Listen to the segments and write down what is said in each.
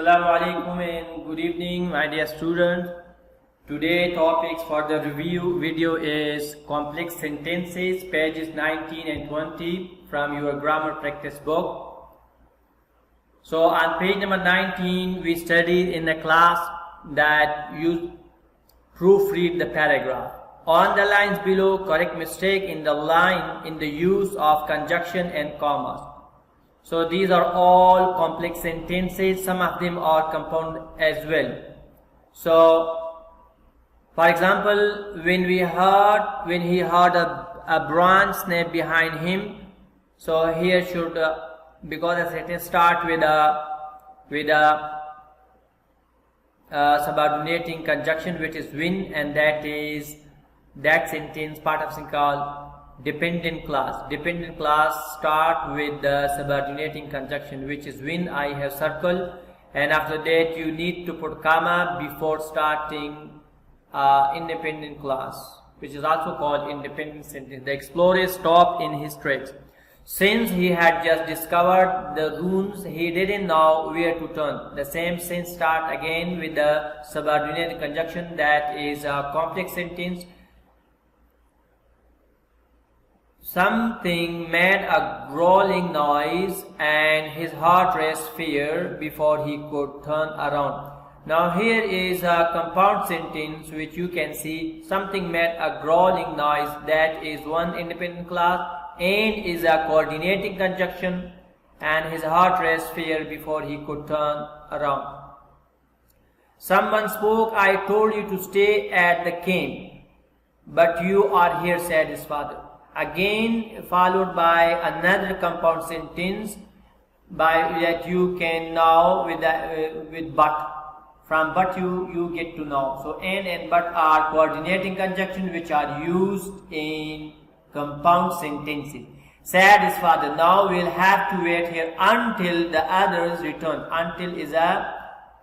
Assalamu alaikum and good evening, my dear students. Today topics for the review video is complex sentences, pages 19 and 20 from your grammar practice book. So on page number 19 we studied in the class that you proofread the paragraph. On the lines below, correct mistake in the line in the use of conjunction and commas. So these are all complex sentences. Some of them are compound as well. So, for example, when he heard a branch snap behind him. So here should because the sentence start with a subordinating conjunction, which is when, and that sentence part of something called dependent clause. Dependent clause start with the subordinating conjunction, which is when I have circled, and after that you need to put comma before starting independent clause, which is also called independent sentence. The explorer stopped in his tracks. Since he had just discovered the ruins, he didn't know where to turn. The same sentence start again with the subordinating conjunction, that is a complex sentence. Something made a growling noise and his heart raced fear before he could turn around. Now here is a compound sentence which you can see. Something made a growling noise, that is one independent clause, and is a coordinating conjunction, and his heart raced fear before he could turn around. Someone spoke, I told you to stay at the camp, but you are here, said his father. Again followed by another compound sentence by that you can know with but. From but you get to know. So and but are coordinating conjunction which are used in compound sentences. Said his father, now we'll have to wait here until the others return. Until is a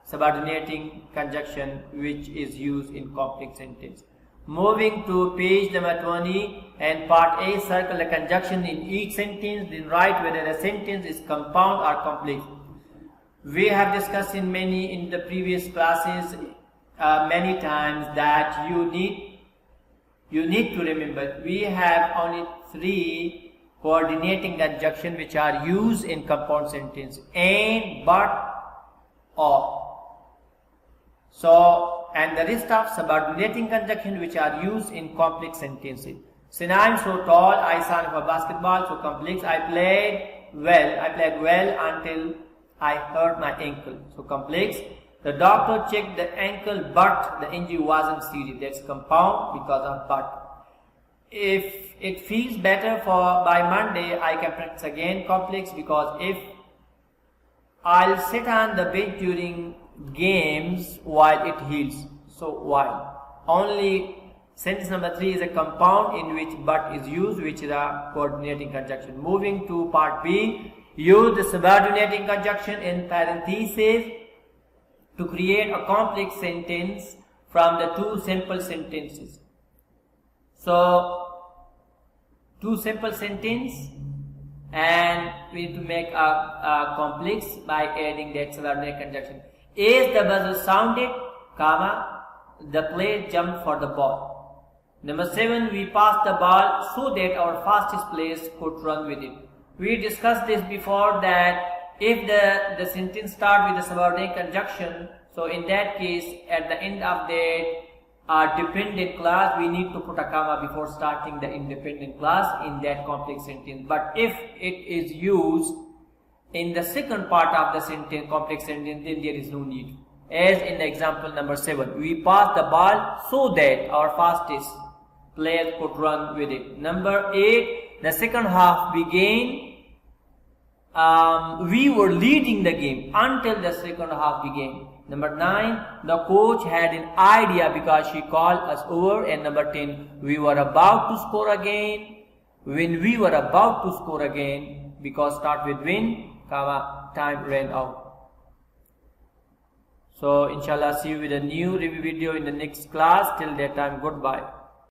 subordinating conjunction which is used in complex sentence. Moving to page number 20 and part A, circle the conjunction in each sentence, then write whether the sentence is compound or complex. We have discussed in the previous classes many times that you need to remember we have only 3 coordinating conjunction which are used in compound sentence: and, but, or. So, and the rest of subordinating conjunction which are used in complex sentences. Since I am so tall, I signed for basketball. So complex, I played well until I hurt my ankle. So complex, the doctor checked the ankle but the injury wasn't serious. That's compound because of but. If it feels better by Monday, I can practice again. Complex, because if I'll sit on the bench during games while it heals. So while. Only sentence number 3 is a compound in which but is used, which is a coordinating conjunction. Moving to part B, use the subordinating conjunction in parentheses to create a complex sentence from the 2 simple sentences. So 2 simple sentences, and we need to make a complex by adding that subordinate conjunction. As the buzzer sounded, comma, the player jumped for the ball. Number 7, we passed the ball so that our fastest players could run with it. We discussed this before that if the sentence starts with a subordinate conjunction, so in that case at the end of that dependent clause we need to put a comma before starting the independent clause in that complex sentence. But if it is used in the second part of the sentence, complex sentence, then there is no need. As in the example number 7, we passed the ball so that our fastest players could run with it. Number 8, the second half began. We were leading the game until the second half began. Number 9, the coach had an idea because she called us over. And number 10, we were about to score again. When we were about to score again, because start with when, comma, time ran out. So inshallah, see you with a new review video in the next class. Till that time, goodbye.